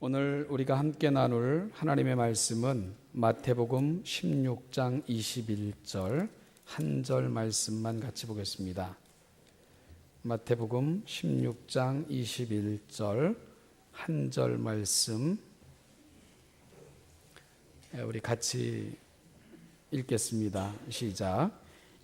오늘 우리가 함께 나눌 하나님의 말씀은 마태복음 16장 21절 한 절 말씀만 같이 보겠습니다. 마태복음 16장 21절 한 절 말씀 우리 같이 읽겠습니다. 시작.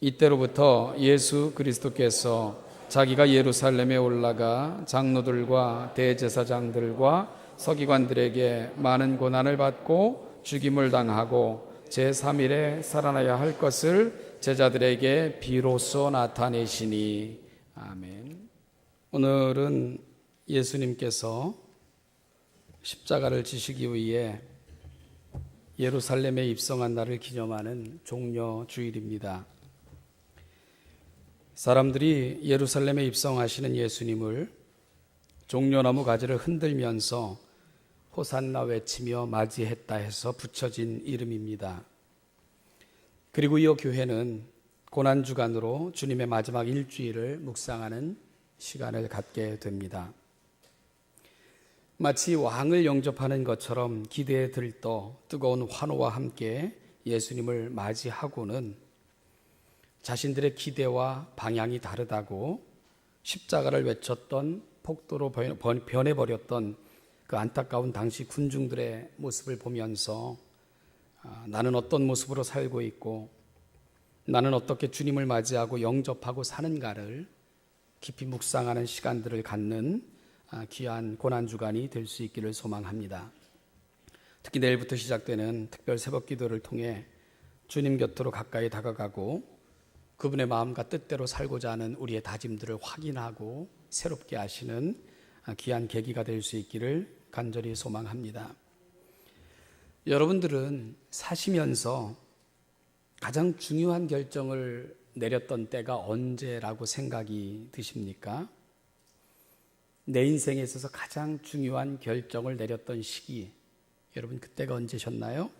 이때로부터 예수 그리스도께서 자기가 예루살렘에 올라가 장로들과 대제사장들과 서기관들에게 많은 고난을 받고 죽임을 당하고 제3일에 살아나야 할 것을 제자들에게 비로소 나타내시니. 아멘. 오늘은 예수님께서 십자가를 지시기 위해 예루살렘에 입성한 날을 기념하는 종려 주일입니다. 사람들이 예루살렘에 입성하시는 예수님을 종려나무 가지를 흔들면서 호산나 외치며 맞이했다 해서 붙여진 이름입니다. 그리고 이 교회는 고난주간으로 주님의 마지막 일주일을 묵상하는 시간을 갖게 됩니다. 마치 왕을 영접하는 것처럼 기대에 들떠 뜨거운 환호와 함께 예수님을 맞이하고는 자신들의 기대와 방향이 다르다고 십자가를 외쳤던 폭도로 변해버렸던 그 안타까운 당시 군중들의 모습을 보면서 나는 어떤 모습으로 살고 있고 나는 어떻게 주님을 맞이하고 영접하고 사는가를 깊이 묵상하는 시간들을 갖는 귀한 고난주간이 될 수 있기를 소망합니다. 특히 내일부터 시작되는 특별 새벽기도를 통해 주님 곁으로 가까이 다가가고 그분의 마음과 뜻대로 살고자 하는 우리의 다짐들을 확인하고 새롭게 하시는 귀한 계기가 될 수 있기를 간절히 소망합니다. 여러분들은 사시면서 가장 중요한 결정을 내렸던 때가 언제라고 생각이 드십니까? 내 인생에 있어서 가장 중요한 결정을 내렸던 시기, 여러분 그때가 언제셨나요?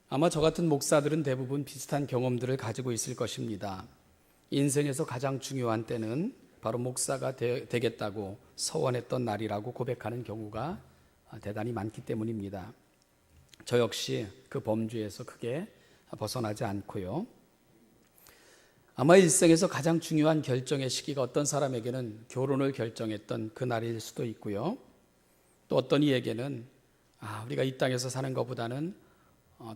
아마 저 같은 목사들은 대부분 비슷한 경험들을 가지고 있을 것입니다. 인생에서 가장 중요한 때는 바로 목사가 되겠다고 서원했던 날이라고 고백하는 경우가 대단히 많기 때문입니다. 저 역시 그 범주에서 크게 벗어나지 않고요. 아마 일생에서 가장 중요한 결정의 시기가 어떤 사람에게는 결혼을 결정했던 그날일 수도 있고요. 또 어떤 이에게는 우리가 이 땅에서 사는 것보다는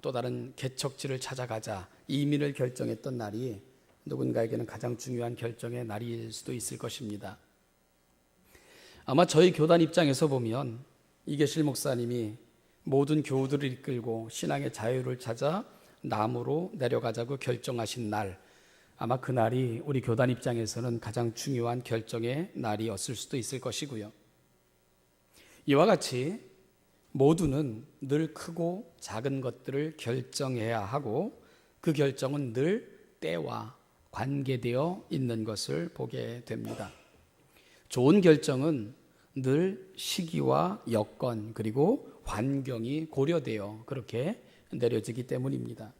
또 다른 개척지를 찾아가자 이민을 결정했던 날이 누군가에게는 가장 중요한 결정의 날일 수도 있을 것입니다. 아마 저희 교단 입장에서 보면 이계실 목사님이 모든 교우들을 이끌고 신앙의 자유를 찾아 남으로 내려가자고 결정하신 날, 아마 그날이 우리 교단 입장에서는 가장 중요한 결정의 날이었을 수도 있을 것이고요. 이와 같이 모두는 늘 크고 작은 것들을 결정해야 하고 그 결정은 늘 때와 관계되어 있는 것을 보게 됩니다. 좋은 결정은 늘 시기와 여건 그리고 환경이 고려되어 그렇게 내려지기 때문입니다.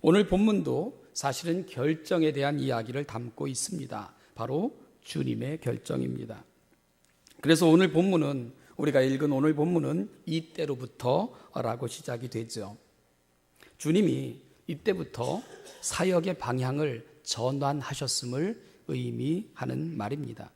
오늘 본문도 사실은 결정에 대한 이야기를 담고 있습니다. 바로 주님의 결정입니다. 그래서 오늘 본문은 우리가 읽은 오늘 본문은 이때로부터라고 시작이 되죠. 주님이 이때부터 사역의 방향을 전환하셨음을 의미하는 말입니다.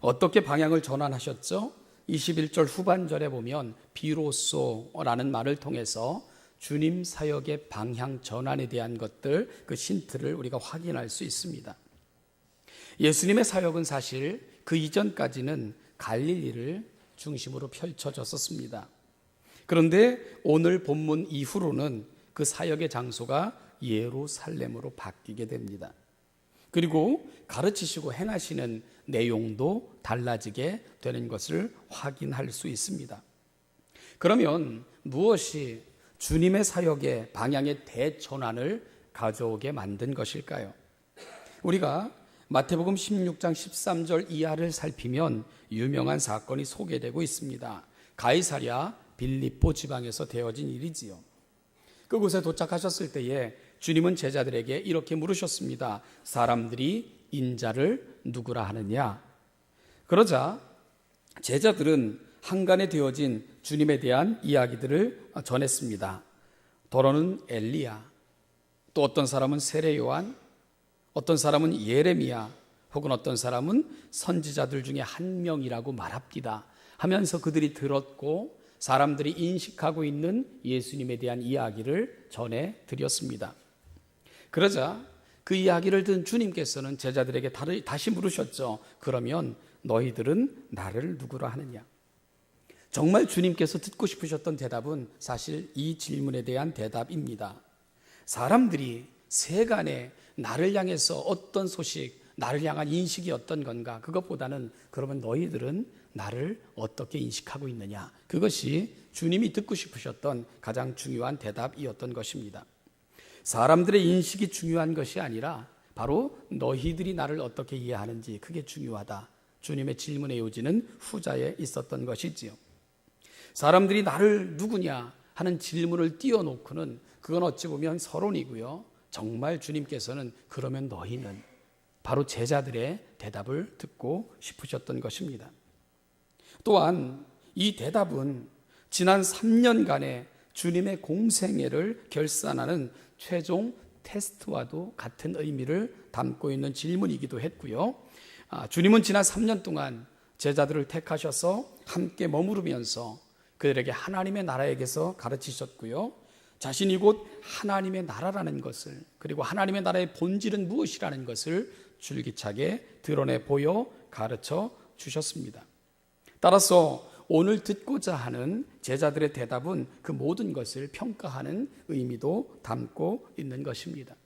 어떻게 방향을 전환하셨죠? 21절 후반절에 보면 비로소라는 말을 통해서 주님 사역의 방향 전환에 대한 것들, 그 힌트를 우리가 확인할 수 있습니다. 예수님의 사역은 사실 그 이전까지는 갈릴리를 중심으로 펼쳐졌었습니다. 그런데 오늘 본문 이후로는 그 사역의 장소가 예루살렘으로 바뀌게 됩니다. 그리고 가르치시고 행하시는 내용도 달라지게 되는 것을 확인할 수 있습니다. 그러면 무엇이 주님의 사역의 방향의 대전환을 가져오게 만든 것일까요? 우리가 마태복음 16장 13절 이하를 살피면 유명한 사건이 소개되고 있습니다. 가이사랴 빌립보 지방에서 되어진 일이지요. 그곳에 도착하셨을 때에 주님은 제자들에게 이렇게 물으셨습니다. 사람들이 인자를 누구라 하느냐? 그러자 제자들은 한간에 되어진 주님에 대한 이야기들을 전했습니다. 더러는 엘리야, 또 어떤 사람은 세례 요한, 어떤 사람은 예레미야, 혹은 어떤 사람은 선지자들 중에 한 명이라고 말합니다 하면서 그들이 들었고 사람들이 인식하고 있는 예수님에 대한 이야기를 전해드렸습니다. 그러자 그 이야기를 든 주님께서는 제자들에게 다시 물으셨죠. 그러면 너희들은 나를 누구라 하느냐? 정말 주님께서 듣고 싶으셨던 대답은 사실 이 질문에 대한 대답입니다. 사람들이 세간에 나를 향해서 어떤 소식, 나를 향한 인식이 어떤 건가, 그것보다는 그러면 너희들은 나를 어떻게 인식하고 있느냐, 그것이 주님이 듣고 싶으셨던 가장 중요한 대답이었던 것입니다. 사람들의 인식이 중요한 것이 아니라 바로 너희들이 나를 어떻게 이해하는지, 그게 중요하다. 주님의 질문의 요지는 후자에 있었던 것이지요. 사람들이 나를 누구냐 하는 질문을 띄워놓고는 그건 어찌 보면 서론이고요. 정말 주님께서는 그러면 너희는, 바로 제자들의 대답을 듣고 싶으셨던 것입니다. 또한 이 대답은 지난 3년간의 주님의 공생애를 결산하는 최종 테스트와도 같은 의미를 담고 있는 질문이기도 했고요. 주님은 지난 3년 동안 제자들을 택하셔서 함께 머무르면서 그들에게 하나님의 나라에게서 가르치셨고요. 자신이 곧 하나님의 나라라는 것을, 그리고 하나님의 나라의 본질은 무엇이라는 것을 줄기차게 드러내 보여 가르쳐 주셨습니다. 따라서 오늘 듣고자 하는 제자들의 대답은 그 모든 것을 평가하는 의미도 담고 있는 것입니다.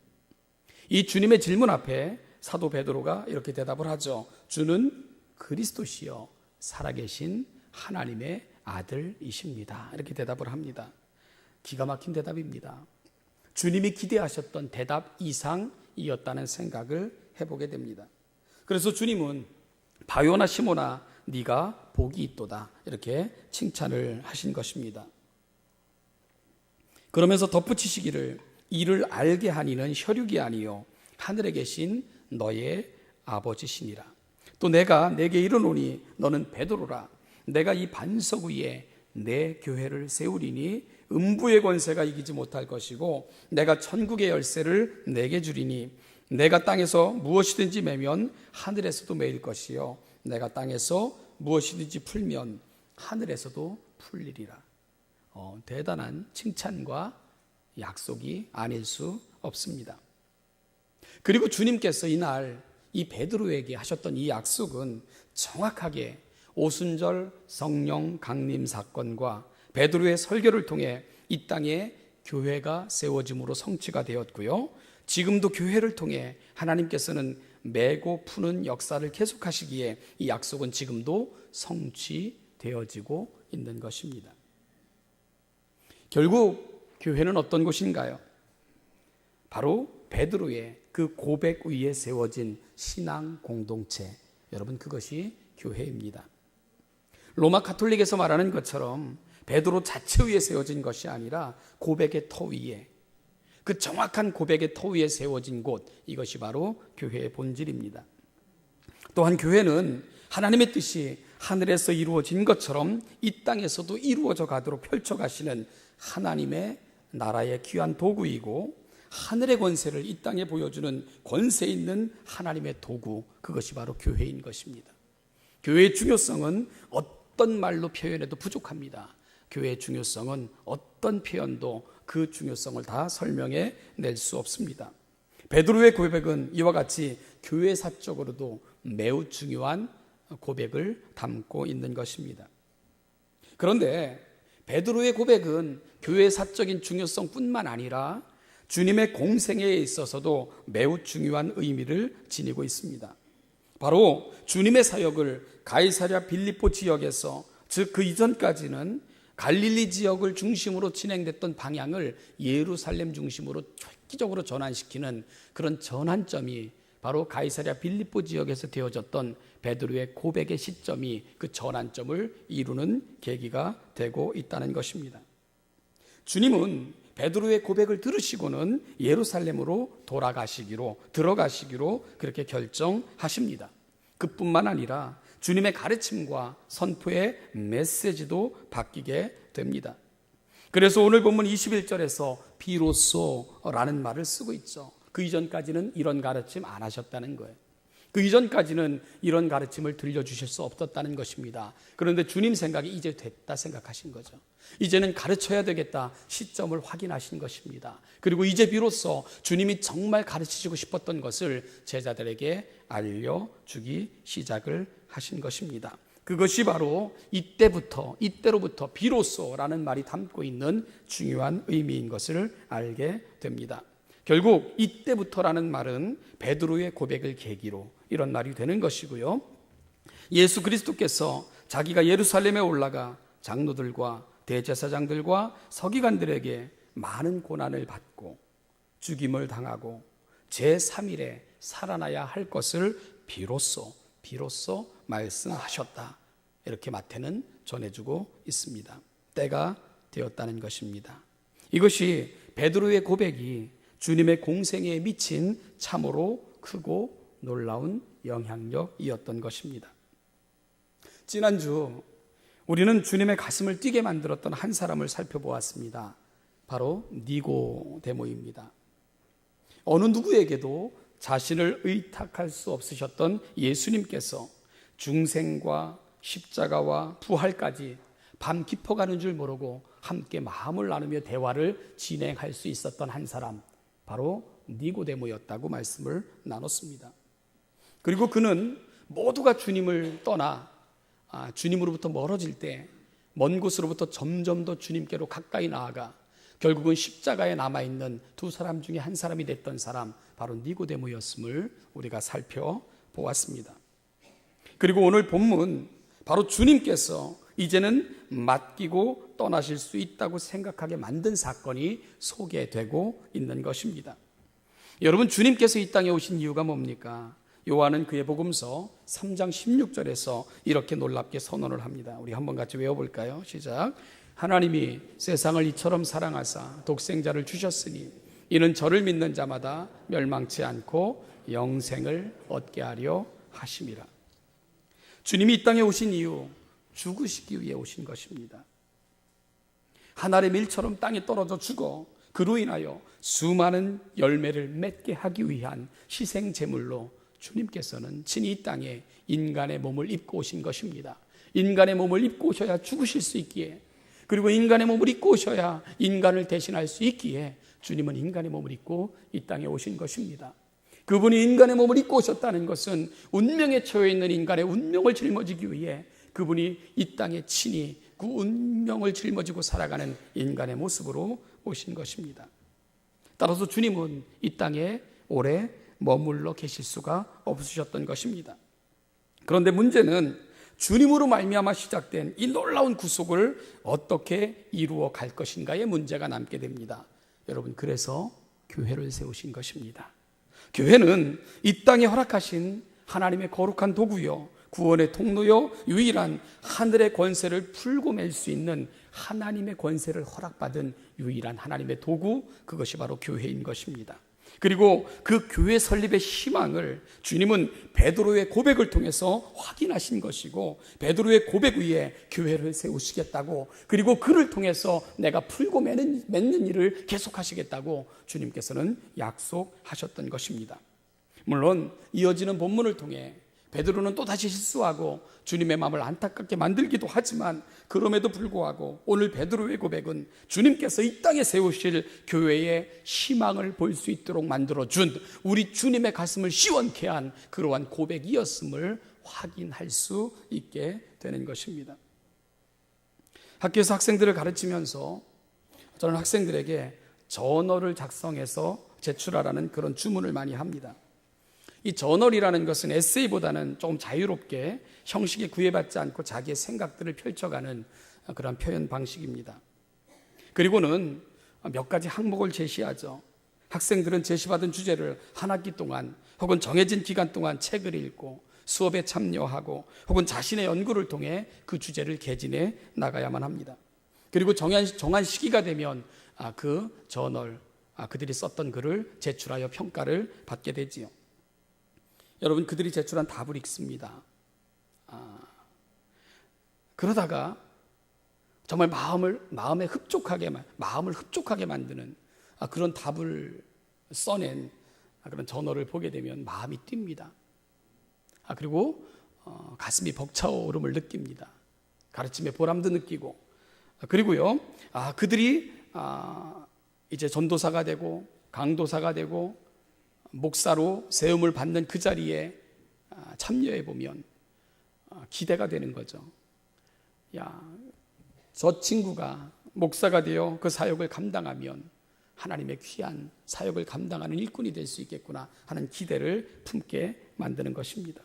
이 주님의 질문 앞에 사도 베드로가 이렇게 대답을 하죠. 주는 그리스도시요 살아계신 하나님의 아들이십니다. 이렇게 대답을 합니다. 기가 막힌 대답입니다. 주님이 기대하셨던 대답 이상이었다는 생각을 해보게 됩니다. 그래서 주님은 바요나 시몬아 네가 복이 있도다, 이렇게 칭찬을 하신 것입니다. 그러면서 덧붙이시기를 이를 알게 하니는 혈육이 아니요 하늘에 계신 너의 아버지시니라. 또 내가 내게 이르노니 너는 베드로라. 내가 이 반석 위에 내 교회를 세우리니 음부의 권세가 이기지 못할 것이고 내가 천국의 열쇠를 내게 주리니 내가 땅에서 무엇이든지 매면 하늘에서도 매일 것이요 내가 땅에서 무엇이든지 풀면 하늘에서도 풀리리라. 대단한 칭찬과 약속이 아닐 수 없습니다. 그리고 주님께서 이날 이 베드로에게 하셨던 이 약속은 정확하게 오순절 성령 강림 사건과 베드로의 설교를 통해 이 땅에 교회가 세워짐으로 성취가 되었고요. 지금도 교회를 통해 하나님께서는 매고 푸는 역사를 계속하시기에 이 약속은 지금도 성취되어지고 있는 것입니다. 결국 교회는 어떤 곳인가요? 바로 베드로의 그 고백 위에 세워진 신앙 공동체, 여러분 그것이 교회입니다. 로마 가톨릭에서 말하는 것처럼 베드로 자체 위에 세워진 것이 아니라 고백의 터 위에, 그 정확한 고백의 터 위에 세워진 곳, 이것이 바로 교회의 본질입니다. 또한 교회는 하나님의 뜻이 하늘에서 이루어진 것처럼 이 땅에서도 이루어져 가도록 펼쳐가시는 하나님의 나라의 귀한 도구이고 하늘의 권세를 이 땅에 보여주는 권세 있는 하나님의 도구, 그것이 바로 교회인 것입니다. 교회의 중요성은 어떤 말로 표현해도 부족합니다. 교회의 중요성은 어떤 표현도 그 중요성을 다 설명해 낼 수 없습니다. 베드로의 고백은 이와 같이 교회사적으로도 매우 중요한 고백을 담고 있는 것입니다. 그런데 베드로의 고백은 교회사적인 중요성뿐만 아니라 주님의 공생애에 있어서도 매우 중요한 의미를 지니고 있습니다. 바로 주님의 사역을 가이사랴 빌립보 지역에서, 즉 그 이전까지는 갈릴리 지역을 중심으로 진행됐던 방향을 예루살렘 중심으로 획기적으로 전환시키는 그런 전환점이 바로 가이사랴 빌립보 지역에서 되어졌던 베드로의 고백의 시점이 그 전환점을 이루는 계기가 되고 있다는 것입니다. 주님은 베드로의 고백을 들으시고는 예루살렘으로 들어가시기로 그렇게 결정하십니다. 그뿐만 아니라 주님의 가르침과 선포의 메시지도 바뀌게 됩니다. 그래서 오늘 본문 21절에서 비로소라는 말을 쓰고 있죠. 그 이전까지는 이런 가르침 안 하셨다는 거예요. 그 이전까지는 이런 가르침을 들려주실 수 없었다는 것입니다. 그런데 주님 생각이 이제 됐다 생각하신 거죠. 이제는 가르쳐야 되겠다 시점을 확인하신 것입니다. 그리고 이제 비로소 주님이 정말 가르치시고 싶었던 것을 제자들에게 알려주기 시작을 하신 것입니다. 그것이 바로 이때로부터 비로소라는 말이 담고 있는 중요한 의미인 것을 알게 됩니다. 결국 이때부터라는 말은 베드로의 고백을 계기로 이런 말이 되는 것이고요. 예수 그리스도께서 자기가 예루살렘에 올라가 장로들과 대제사장들과 서기관들에게 많은 고난을 받고 죽임을 당하고 제3일에 살아나야 할 것을 비로소 말씀하셨다. 이렇게 마태는 전해주고 있습니다. 때가 되었다는 것입니다. 이것이 베드로의 고백이 주님의 공생애에 미친 참으로 크고 놀라운 영향력이었던 것입니다. 지난주 우리는 주님의 가슴을 뛰게 만들었던 한 사람을 살펴보았습니다. 바로 니고데모입니다. 어느 누구에게도 자신을 의탁할 수 없으셨던 예수님께서 중생과 십자가와 부활까지 밤 깊어가는 줄 모르고 함께 마음을 나누며 대화를 진행할 수 있었던 한 사람, 바로 니고데모였다고 말씀을 나눴습니다. 그리고 그는 모두가 주님을 떠나 주님으로부터 멀어질 때 먼 곳으로부터 점점 더 주님께로 가까이 나아가 결국은 십자가에 남아있는 두 사람 중에 한 사람이 됐던 사람, 바로 니고데모였음을 우리가 살펴보았습니다. 그리고 오늘 본문, 바로 주님께서 이제는 맡기고 떠나실 수 있다고 생각하게 만든 사건이 소개되고 있는 것입니다. 여러분, 주님께서 이 땅에 오신 이유가 뭡니까? 요한은 그의 복음서 3장 16절에서 이렇게 놀랍게 선언을 합니다. 우리 한번 같이 외워볼까요? 시작. 하나님이 세상을 이처럼 사랑하사 독생자를 주셨으니 이는 저를 믿는 자마다 멸망치 않고 영생을 얻게 하려 하심이라. 주님이 이 땅에 오신 이유, 죽으시기 위해 오신 것입니다. 하늘의 밀처럼 땅에 떨어져 죽어 그로 인하여 수많은 열매를 맺게 하기 위한 희생 제물로 주님께서는 친히 이 땅에 인간의 몸을 입고 오신 것입니다. 인간의 몸을 입고 오셔야 죽으실 수 있기에, 그리고 인간의 몸을 입고 오셔야 인간을 대신할 수 있기에 주님은 인간의 몸을 입고 이 땅에 오신 것입니다. 그분이 인간의 몸을 입고 오셨다는 것은 운명에 처해 있는 인간의 운명을 짊어지기 위해 그분이 이 땅에 친히 그 운명을 짊어지고 살아가는 인간의 모습으로 오신 것입니다. 따라서 주님은 이 땅에 오래 머물러 계실 수가 없으셨던 것입니다. 그런데 문제는 주님으로 말미암아 시작된 이 놀라운 구속을 어떻게 이루어 갈 것인가의 문제가 남게 됩니다. 여러분, 그래서 교회를 세우신 것입니다. 교회는 이 땅에 허락하신 하나님의 거룩한 도구요, 구원의 통로요, 유일한 하늘의 권세를 풀고 맬 수 있는 하나님의 권세를 허락받은 유일한 하나님의 도구, 그것이 바로 교회인 것입니다. 그리고 그 교회 설립의 희망을 주님은 베드로의 고백을 통해서 확인하신 것이고, 베드로의 고백 위에 교회를 세우시겠다고, 그리고 그를 통해서 내가 풀고 맺는 일을 계속하시겠다고 주님께서는 약속하셨던 것입니다. 물론 이어지는 본문을 통해 베드로는 또다시 실수하고 주님의 마음을 안타깝게 만들기도 하지만, 그럼에도 불구하고 오늘 베드로의 고백은 주님께서 이 땅에 세우실 교회의 희망을 볼 수 있도록 만들어준 우리 주님의 가슴을 시원케 한 그러한 고백이었음을 확인할 수 있게 되는 것입니다. 학교에서 학생들을 가르치면서 저는 학생들에게 저널을 작성해서 제출하라는 그런 주문을 많이 합니다. 이 저널이라는 것은 에세이보다는 조금 자유롭게 형식에 구애받지 않고 자기의 생각들을 펼쳐가는 그런 표현 방식입니다. 그리고는 몇 가지 항목을 제시하죠. 학생들은 제시받은 주제를 한 학기 동안 혹은 정해진 기간 동안 책을 읽고 수업에 참여하고 혹은 자신의 연구를 통해 그 주제를 개진해 나가야만 합니다. 그리고 정한 시기가 되면 그 저널, 그들이 썼던 글을 제출하여 평가를 받게 되지요. 여러분, 그들이 제출한 답을 읽습니다. 그러다가 정말 마음을 흡족하게 만드는 그런 답을 써낸 그런 전어를 보게 되면 마음이 뜁니다. 그리고 가슴이 벅차오름을 느낍니다. 가르침의 보람도 느끼고, 그리고요, 그들이 이제 전도사가 되고 강도사가 되고 목사로 세움을 받는 그 자리에 참여해 보면 기대가 되는 거죠. 저 친구가 목사가 되어 그 사역을 감당하면 하나님의 귀한 사역을 감당하는 일꾼이 될 수 있겠구나 하는 기대를 품게 만드는 것입니다.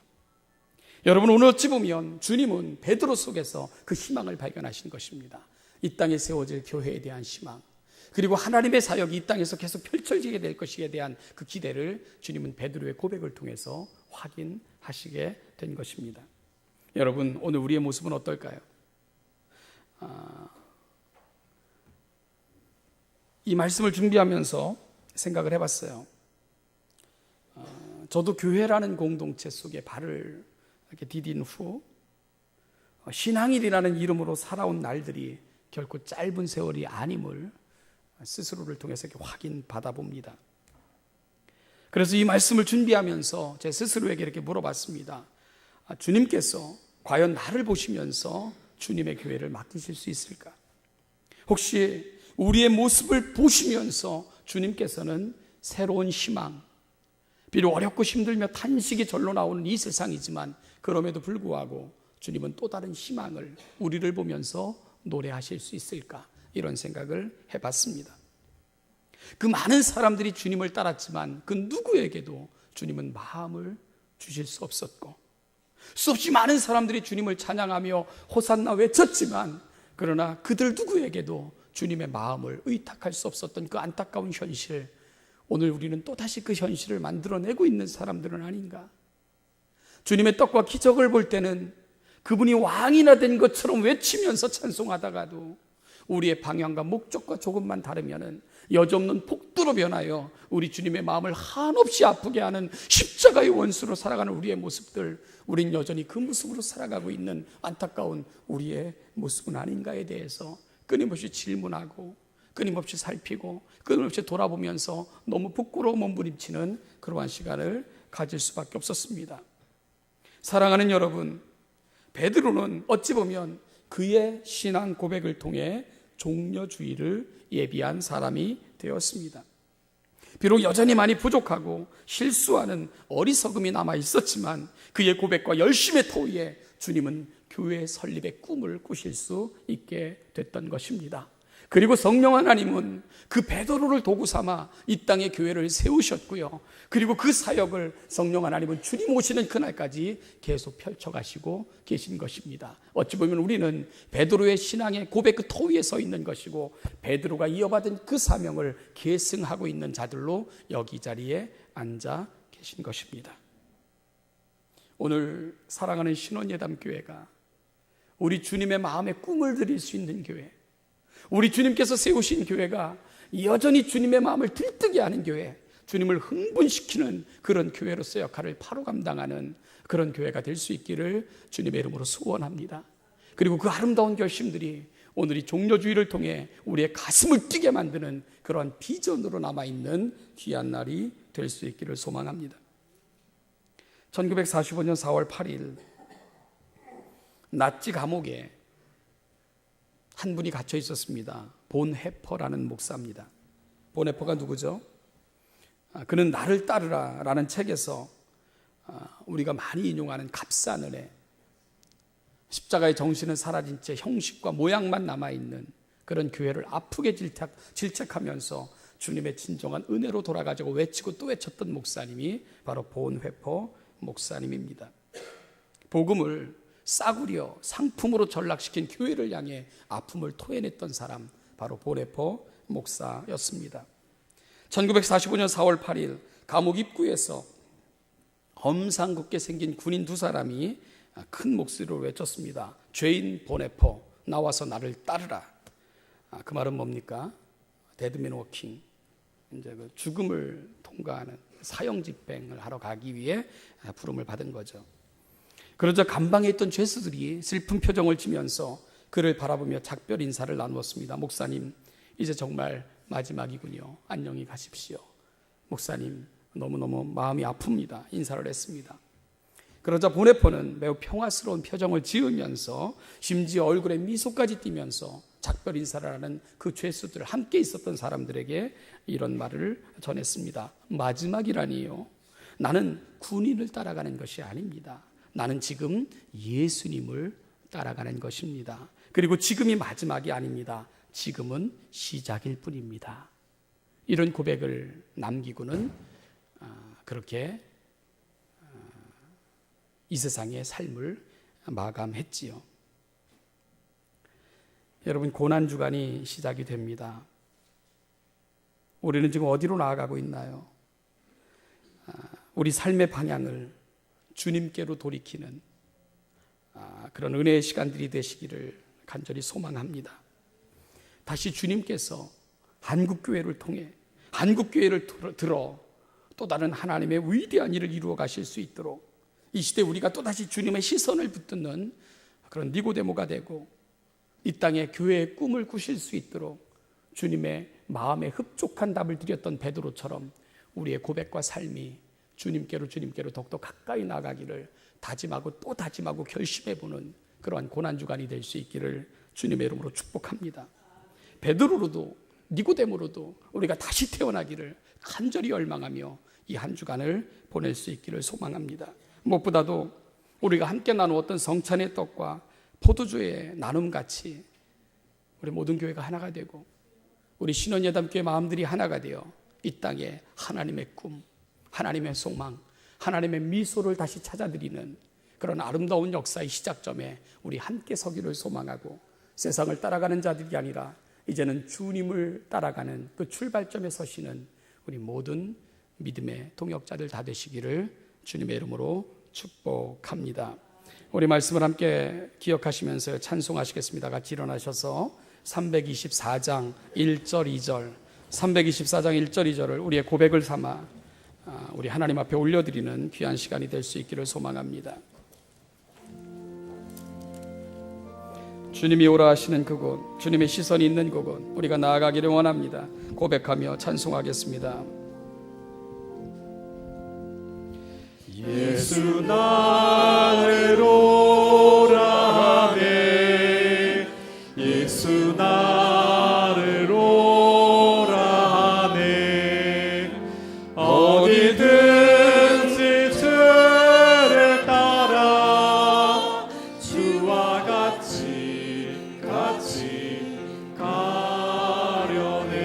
여러분, 오늘 어찌 보면 주님은 베드로 속에서 그 희망을 발견하신 것입니다. 이 땅에 세워질 교회에 대한 희망, 그리고 하나님의 사역이 이 땅에서 계속 펼쳐지게 될 것에 대한 그 기대를 주님은 베드로의 고백을 통해서 확인하시게 된 것입니다. 여러분, 오늘 우리의 모습은 어떨까요? 이 말씀을 준비하면서 생각을 해봤어요. 저도 교회라는 공동체 속에 발을 이렇게 디딘 후 신앙일이라는 이름으로 살아온 날들이 결코 짧은 세월이 아님을 스스로를 통해서 이렇게 확인받아 봅니다. 그래서 이 말씀을 준비하면서 제 스스로에게 이렇게 물어봤습니다. 주님께서 과연 나를 보시면서 주님의 교회를 맡기실 수 있을까? 혹시 우리의 모습을 보시면서 주님께서는 새로운 희망, 비록 어렵고 힘들며 탄식이 절로 나오는 이 세상이지만 그럼에도 불구하고 주님은 또 다른 희망을 우리를 보면서 노래하실 수 있을까? 이런 생각을 해봤습니다. 그 많은 사람들이 주님을 따랐지만 그 누구에게도 주님은 마음을 주실 수 없었고, 수없이 많은 사람들이 주님을 찬양하며 호산나 외쳤지만 그러나 그들 누구에게도 주님의 마음을 의탁할 수 없었던 그 안타까운 현실, 오늘 우리는 또다시 그 현실을 만들어내고 있는 사람들은 아닌가? 주님의 떡과 기적을 볼 때는 그분이 왕이나 된 것처럼 외치면서 찬송하다가도 우리의 방향과 목적과 조금만 다르면은 여지없는 폭도로 변하여 우리 주님의 마음을 한없이 아프게 하는 십자가의 원수로 살아가는 우리의 모습들, 우린 여전히 그 모습으로 살아가고 있는 안타까운 우리의 모습은 아닌가에 대해서 끊임없이 질문하고 끊임없이 살피고 끊임없이 돌아보면서 너무 부끄러워 몸부림치는 그러한 시간을 가질 수밖에 없었습니다. 사랑하는 여러분, 베드로는 어찌 보면 그의 신앙 고백을 통해 종려주의를 예비한 사람이 되었습니다. 비록 여전히 많이 부족하고 실수하는 어리석음이 남아 있었지만 그의 고백과 열심의 토의에 주님은 교회 설립의 꿈을 꾸실 수 있게 됐던 것입니다. 그리고 성령 하나님은 그 베드로를 도구 삼아 이 땅에 교회를 세우셨고요. 그리고 그 사역을 성령 하나님은 주님 오시는 그날까지 계속 펼쳐가시고 계신 것입니다. 어찌 보면 우리는 베드로의 신앙의 고백 그 토위에 서 있는 것이고 베드로가 이어받은 그 사명을 계승하고 있는 자들로 여기 자리에 앉아 계신 것입니다. 오늘 사랑하는 신원예담교회가 우리 주님의 마음에 꿈을 드릴 수 있는 교회, 우리 주님께서 세우신 교회가 여전히 주님의 마음을 들뜨게 하는 교회, 주님을 흥분시키는 그런 교회로서 역할을 바로 감당하는 그런 교회가 될 수 있기를 주님의 이름으로 소원합니다. 그리고 그 아름다운 결심들이 오늘 이 종려주의를 통해 우리의 가슴을 뛰게 만드는 그러한 비전으로 남아있는 귀한 날이 될 수 있기를 소망합니다. 1945년 4월 8일 나치 감옥에 한 분이 갇혀 있었습니다. 본헤퍼라는 목사입니다. 본헤퍼가 누구죠? 그는 나를 따르라 라는 책에서 우리가 많이 인용하는 갑산을에 십자가의 정신은 사라진 채 형식과 모양만 남아있는 그런 교회를 아프게 질책하면서 주님의 진정한 은혜로 돌아가자고 외치고 또 외쳤던 목사님이 바로 본헤퍼 목사님입니다. 복음을 싸구려 상품으로 전락시킨 교회를 향해 아픔을 토해냈던 사람, 바로 본헤퍼 목사였습니다. 1945년 4월 8일 감옥 입구에서 엄상궂게 생긴 군인 두 사람이 큰 목소리로 외쳤습니다. 죄인 본헤퍼, 나와서 나를 따르라. 그 말은 뭡니까? 데드맨 워킹, 이제 그 죽음을 통과하는 사형 집행을 하러 가기 위해 부름을 받은 거죠. 그러자 감방에 있던 죄수들이 슬픈 표정을 지면서 그를 바라보며 작별 인사를 나누었습니다. 목사님, 이제 정말 마지막이군요. 안녕히 가십시오. 목사님, 너무너무 마음이 아픕니다. 인사를 했습니다. 그러자 보네포는 매우 평화스러운 표정을 지으면서 심지어 얼굴에 미소까지 띠면서 작별 인사를 하는 그 죄수들, 함께 있었던 사람들에게 이런 말을 전했습니다. 마지막이라니요. 나는 군인을 따라가는 것이 아닙니다. 나는 지금 예수님을 따라가는 것입니다. 그리고 지금이 마지막이 아닙니다. 지금은 시작일 뿐입니다. 이런 고백을 남기고는 그렇게 이 세상의 삶을 마감했지요. 여러분, 고난주간이 시작이 됩니다. 우리는 지금 어디로 나아가고 있나요? 우리 삶의 방향을 주님께로 돌이키는 그런 은혜의 시간들이 되시기를 간절히 소망합니다. 다시 주님께서 한국교회를 통해 한국교회를 들어 또 다른 하나님의 위대한 일을 이루어 가실 수 있도록 이 시대 우리가 또다시 주님의 시선을 붙드는 그런 니고데모가 되고 이 땅에 교회의 꿈을 꾸실 수 있도록 주님의 마음에 흡족한 답을 드렸던 베드로처럼 우리의 고백과 삶이 주님께로 더욱더 가까이 나가기를 다짐하고 또 다짐하고 결심해보는 그러한 고난주간이 될 수 있기를 주님의 이름으로 축복합니다. 베드로로도 니고데모로도 우리가 다시 태어나기를 간절히 열망하며 이 한 주간을 보낼 수 있기를 소망합니다. 무엇보다도 우리가 함께 나누었던 성찬의 떡과 포도주의 나눔같이 우리 모든 교회가 하나가 되고 우리 신원예담교회 마음들이 하나가 되어 이 땅에 하나님의 꿈, 하나님의 소망, 하나님의 미소를 다시 찾아드리는 그런 아름다운 역사의 시작점에 우리 함께 서기를 소망하고 세상을 따라가는 자들이 아니라 이제는 주님을 따라가는 그 출발점에 서시는 우리 모든 믿음의 동역자들 다 되시기를 주님의 이름으로 축복합니다. 우리 말씀을 함께 기억하시면서 찬송하시겠습니다. 같이 일어나셔서 324장 1절 2절 324장 1절 2절을 우리의 고백을 삼아 우리 하나님 앞에 올려드리는 귀한 시간이 될 수 있기를 소망합니다. 주님이 오라 하시는 그곳, 주님의 시선이 있는 그곳 우리가 나아가기를 원합니다. 고백하며 찬송하겠습니다. 예수 나를 오라 하네, 예수 나를 오라 하네. 어디든지 주를 따라 주와 같이 가려네.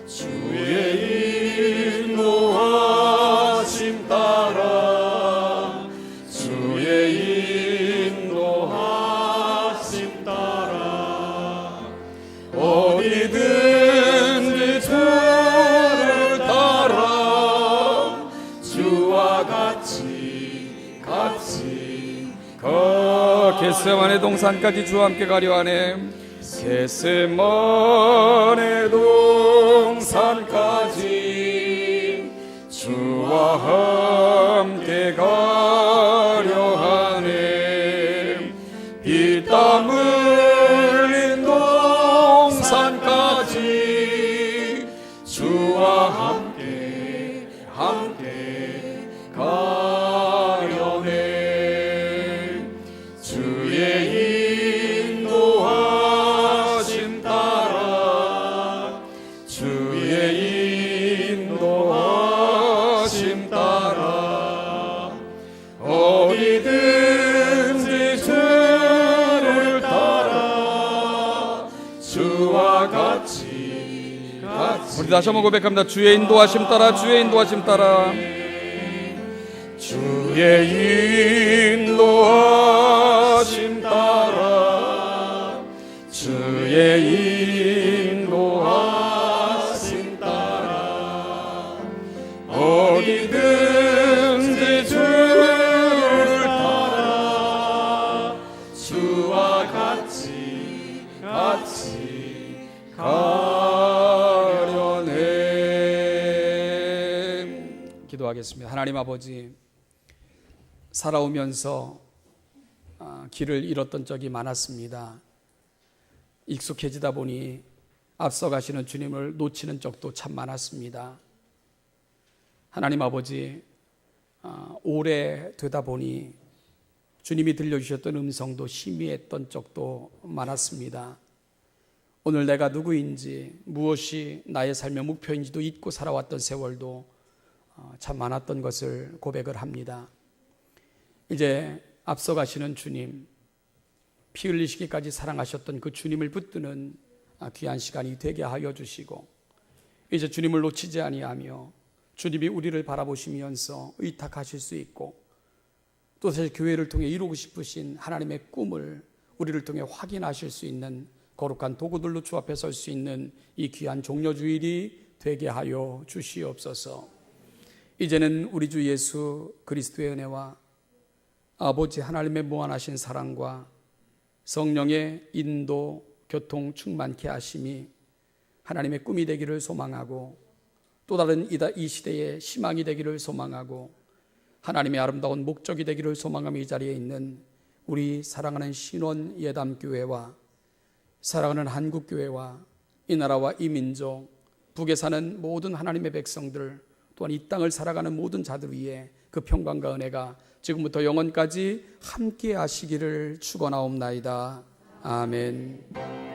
주의 인도하심 따라, 주의 인도하심 따라. 어디든지 주를 따라 주와 같이 겟세마네 동산까지 주와 함께 가려 하네. 겟세마네 동산까지 주와 함께 가려 하네. 피땀 흘린 동산까지 주와 함께 가려네. 주의 인도하심 따라, 주의 인도하심 따라. 어디든지 주를 따라 주와 같이 우리 다시 한번 고백합니다. 주의 인도하심 따라, 주의 인도하심 따라. 주의 인도하심 따라, 주의 인도하심 따라. 어디든지 주를 따라 주와 같이 가려네. 기도하겠습니다. 하나님 아버지, 살아오면서 길을 잃었던 적이 많았습니다. 익숙해지다 보니 앞서가시는 주님을 놓치는 적도 참 많았습니다. 하나님 아버지, 오래되다 보니 주님이 들려주셨던 음성도 희미했던 적도 많았습니다. 오늘 내가 누구인지, 무엇이 나의 삶의 목표인지도 잊고 살아왔던 세월도 참 많았던 것을 고백을 합니다. 이제 앞서가시는 주님, 피 흘리시기까지 사랑하셨던 그 주님을 붙드는 귀한 시간이 되게 하여 주시고, 이제 주님을 놓치지 아니하며 주님이 우리를 바라보시면서 의탁하실 수 있고, 또 사실 교회를 통해 이루고 싶으신 하나님의 꿈을 우리를 통해 확인하실 수 있는 거룩한 도구들로 주 앞에 설 수 있는 이 귀한 종려주일이 되게 하여 주시옵소서. 이제는 우리 주 예수 그리스도의 은혜와 아버지 하나님의 무한하신 사랑과 성령의 인도, 교통 충만케 하심이 하나님의 꿈이 되기를 소망하고, 또 다른 이 시대의 희망이 되기를 소망하고, 하나님의 아름다운 목적이 되기를 소망하며 이 자리에 있는 우리 사랑하는 신원 예담교회와 사랑하는 한국교회와 이 나라와 이 민족, 북에 사는 모든 하나님의 백성들, 또한 이 땅을 살아가는 모든 자들 위에 그 평강과 은혜가 지금부터 영원까지 함께 하시기를 축원하옵나이다. 아멘.